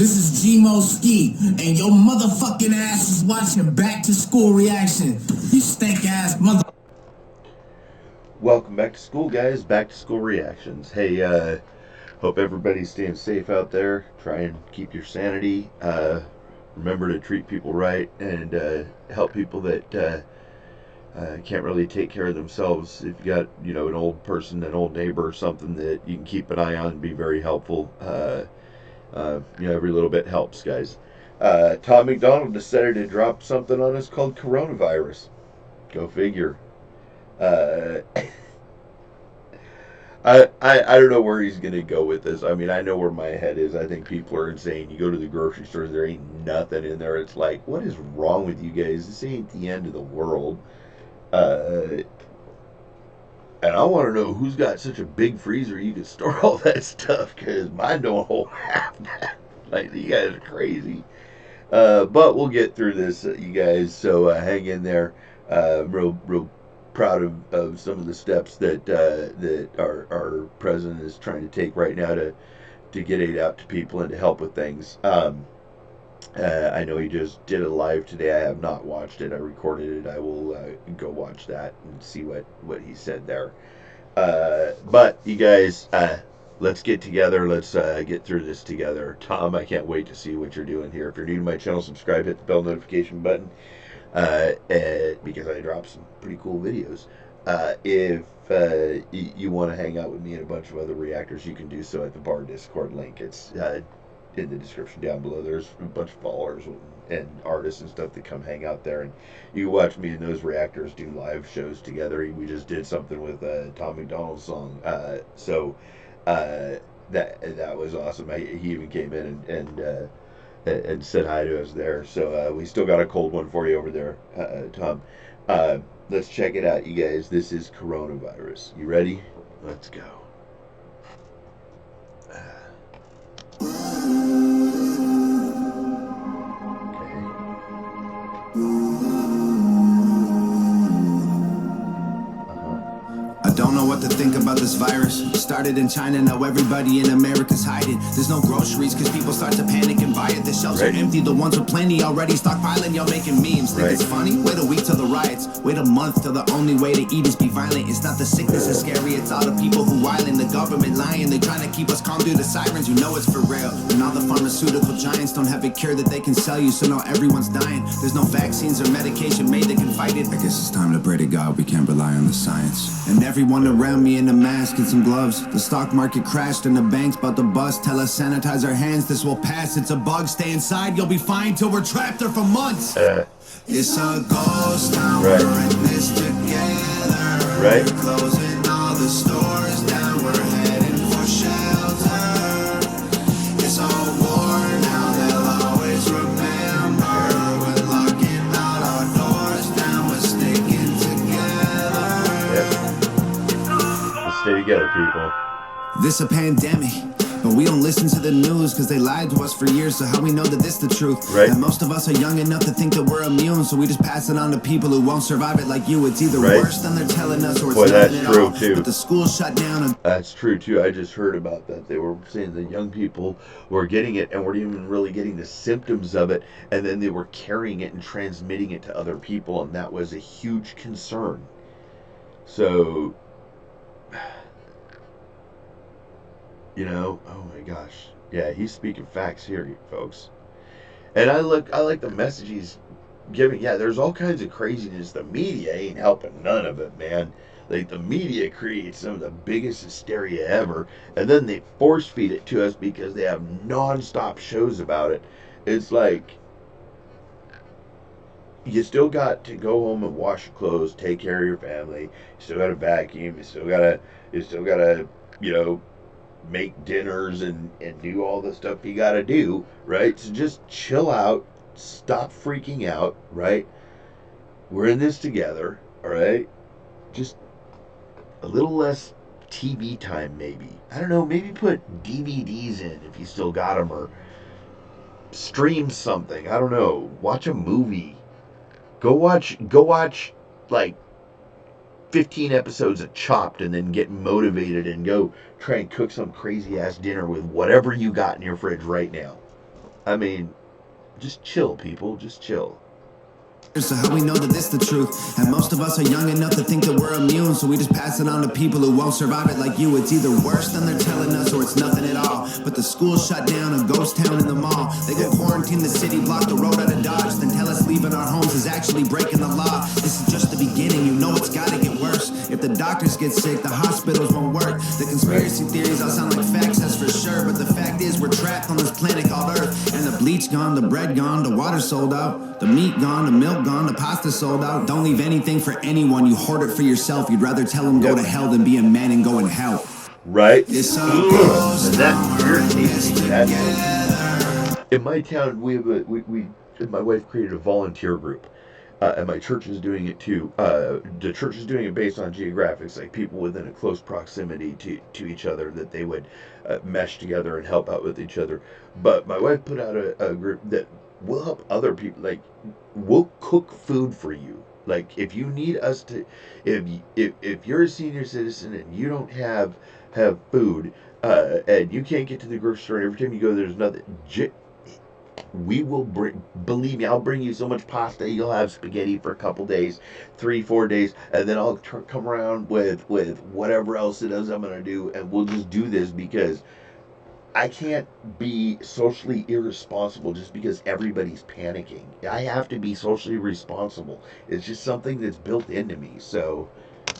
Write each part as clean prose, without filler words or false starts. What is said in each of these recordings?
This is Gmo Ski, and your motherfucking ass is watching Back to School Reaction. You stink ass mother. Welcome back to school, guys. Back to school reactions. Hey, hope everybody's staying safe out there. Try and keep your sanity. Remember to treat people right and help people that can't really take care of themselves. If you got, an old person, an old neighbor, or something that you can keep an eye on and be very helpful. Every little bit helps, guys. Tom MacDonald decided to drop something on us called coronavirus. Go figure. I don't know where he's going to go with this. I mean, I know where my head is. I think people are insane. You go to the grocery store, there ain't nothing in there. It's like, what is wrong with you guys? This ain't the end of the world. And I want to know who's got such a big freezer you can store all that stuff, because mine don't hold half that. Like, you guys are crazy. But we'll get through this, you guys, so hang in there. Real proud of some of the steps that our president is trying to take right now to get aid out to people and to help with things. I know he just did a live today. I have not watched it. I recorded it. I will go watch that and see what he said there. But you guys, let's get together. Let's get through this together. Tom, I can't wait to see what you're doing here. If you're new to my channel, subscribe, hit the bell notification button. Because I drop some pretty cool videos. If you want to hang out with me and a bunch of other reactors, you can do so at the bar Discord link. It's in the description down below. There's a bunch of followers and artists and stuff that come hang out there, and you can watch me and those reactors do live shows together. We just did something with Tom MacDonald's song, so that was awesome. He even came in and said hi to us there. So we still got a cold one for you over there, Tom. Let's check it out, you guys. This is coronavirus. You ready? Let's go. I don't know what to think about this virus. Started in China, now everybody in America's hiding. There's no groceries cause people start to panic and buy it. The shelves are empty, the ones with plenty already stockpiling. Y'all making memes, think it's funny? Wait a week till the riots, wait a month till the only way to eat is be violent. It's not the sickness that's scary, it's all the people who wildin'. The government lying, they trying to keep us calm through the sirens. You know it's for real. And all the pharmaceutical giants don't have a cure that they can sell you, so now everyone's dying. There's no vaccines or medication made that can fight it. I guess it's time to pray to God we can't rely on the science. And everyone around me in a mask and some gloves. The stock market crashed and the bank's about to bust. Tell us sanitize our hands, this will pass. It's a bug, stay inside, you'll be fine till we're trapped there for months. It's a ghost town, we're in this together. We're closing all the stores down, we're heading for shelter. It's all war now, they'll always remember. We're locking all our doors down, we're sticking together. Stay together, people. This a pandemic, but we don't listen to the news because they lied to us for years. So how we know that this the truth? And most of us are young enough to think that we're immune, so we just pass it on to people who won't survive it like you. It's either worse than they're telling us, or it's nothing at all. Too. But the school's shut down. That's true too. I just heard about that. They were saying the young people were getting it and weren't even really getting the symptoms of it, and then they were carrying it and transmitting it to other people, and that was a huge concern. So, oh my gosh. Yeah, he's speaking facts here, folks. And I like the message he's giving. Yeah, there's all kinds of craziness. The media ain't helping none of it, man. Like, the media creates some of the biggest hysteria ever, and then they force feed it to us because they have non-stop shows about it. It's like, you still got to go home and wash your clothes, take care of your family. You still got to vacuum. You still gotta, make dinners and do all the stuff you gotta do, right? So just chill out, stop freaking out, right? We're in this together, all right? Just a little less TV time, maybe. I don't know, maybe put DVDs in if you still got them, or stream something. I don't know. Watch a movie. Go watch like 15 episodes of Chopped and then get motivated and go try and cook some crazy ass dinner with whatever you got in your fridge right now. I mean, just chill, people. Just chill. So how we know that this the truth? And most of us are young enough to think that we're immune, so we just pass it on to people who won't survive it like you. It's either worse than they're telling us, or it's nothing at all. But the school shut down, a ghost town in the mall. They go quarantine the city, block the road out of Dodge, then tell us leaving our homes is actually breaking the law. This is just the beginning, you know it's gotta get worse. If the doctors get sick, the hospitals won't work. The conspiracy theories all sound like facts, that's for sure. But the fact is, we're trapped on this planet called Earth. And the bleach gone, the bread gone, the water sold out, the meat gone, the milk gone, the pasta sold out. Don't leave anything for anyone, you hoard it for yourself. You'd rather tell them go to hell than be a man and go and help. Right? It's And that irritates me. In my town, we have my wife created a volunteer group. And my church is doing it too. The church is doing it based on geographics, like people within a close proximity to each other, that they would mesh together and help out with each other. But my wife put out a group that will help other people. Like, we'll cook food for you. Like, if you need us to, if you're a senior citizen and you don't have food, and you can't get to the grocery store, and every time you go there's nothing. We will bring, believe me, I'll bring you so much pasta, you'll have spaghetti for a couple days, 3-4 days, and then I'll come around with whatever else it is I'm going to do, and we'll just do this, because I can't be socially irresponsible just because everybody's panicking. I have to be socially responsible. It's just something that's built into me, so.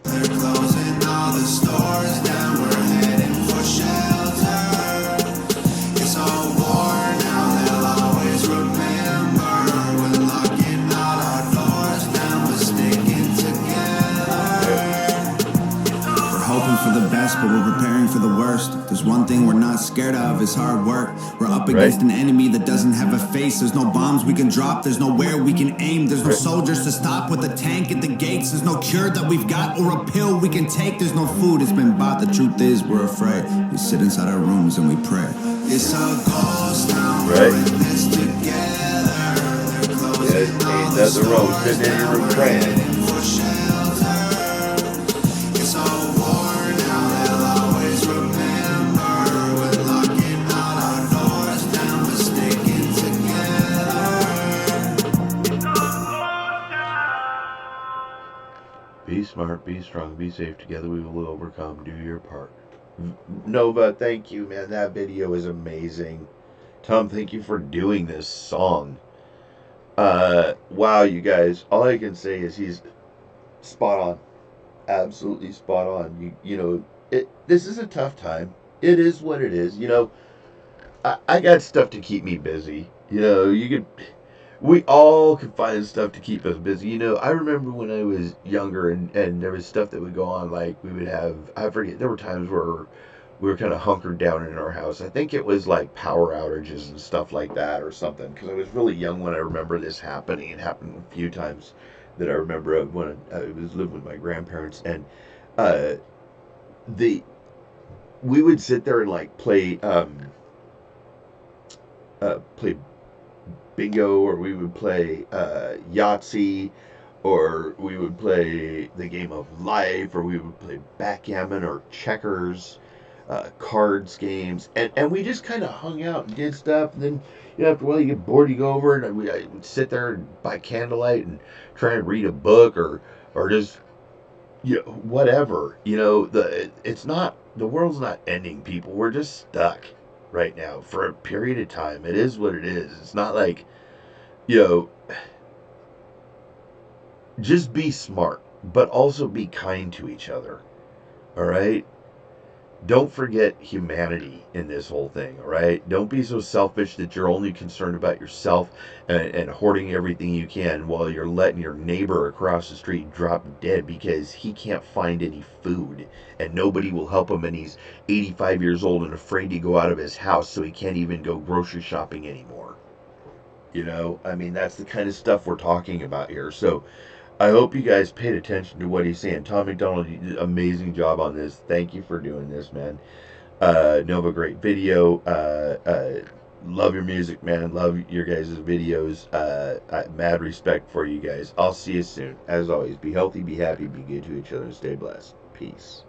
They're closing all the stores down, we're heading for shelter. It's all war now, they'll always remember. We're locking all our doors down, we're sticking together. We're hoping for the best, but we're preparing for the worst. There's one thing we're not scared of, is hard work. We're up against an enemy that doesn't have a face. There's no bombs we can drop, there's nowhere we can aim. There's no soldiers to stop with a tank at the gates. There's no cure that we've got or a pill we can take. There's no food, it's been bought. The truth is, we're afraid. We sit inside our rooms and we pray. It's a ghost town, we're in this together. They're closing all the stores down, we're heading for shelter. It's all war now, they'll always remember. We're locking all our doors down, we're sticking together. Be smart, be strong, be safe. Together we will overcome. Do your part. Nova, thank you, man. That video is amazing. Tom, thank you for doing this song. Wow, you guys. All I can say is he's spot on. Absolutely spot on. You know, this is a tough time. It is what it is. You know, I got stuff to keep me busy. You know, we all could find stuff to keep us busy. You know, I remember when I was younger and there was stuff that would go on, like we would have, I forget, there were times where we were kind of hunkered down in our house. I think it was like power outages and stuff like that or something, because I was really young when I remember this happening. It happened a few times that I remember when I was living with my grandparents, and we would sit there and like play bingo, or we would play Yahtzee, or we would play the game of life, or we would play backgammon or checkers, cards games, and we just kind of hung out and did stuff. And then, you know, after a while you get bored, you go over, and I would sit there by candlelight and try and read a book, or just, you know, whatever. You know, the world's not ending, people. We're just stuck right now for a period of time. It is what it is. It's not like, you know, just be smart, but also be kind to each other. All right? Don't forget humanity in this whole thing. All right? Don't be so selfish that you're only concerned about yourself and hoarding everything you can, while you're letting your neighbor across the street drop dead because he can't find any food and nobody will help him, and he's 85 years old and afraid to go out of his house, so he can't even go grocery shopping anymore. You know, I mean, that's the kind of stuff we're talking about here. So I hope you guys paid attention to what he's saying. Tom MacDonald, you did an amazing job on this. Thank you for doing this, man. Nova, great video. Love your music, man. Love your guys' videos. Mad respect for you guys. I'll see you soon. As always, be healthy, be happy, be good to each other, and stay blessed. Peace.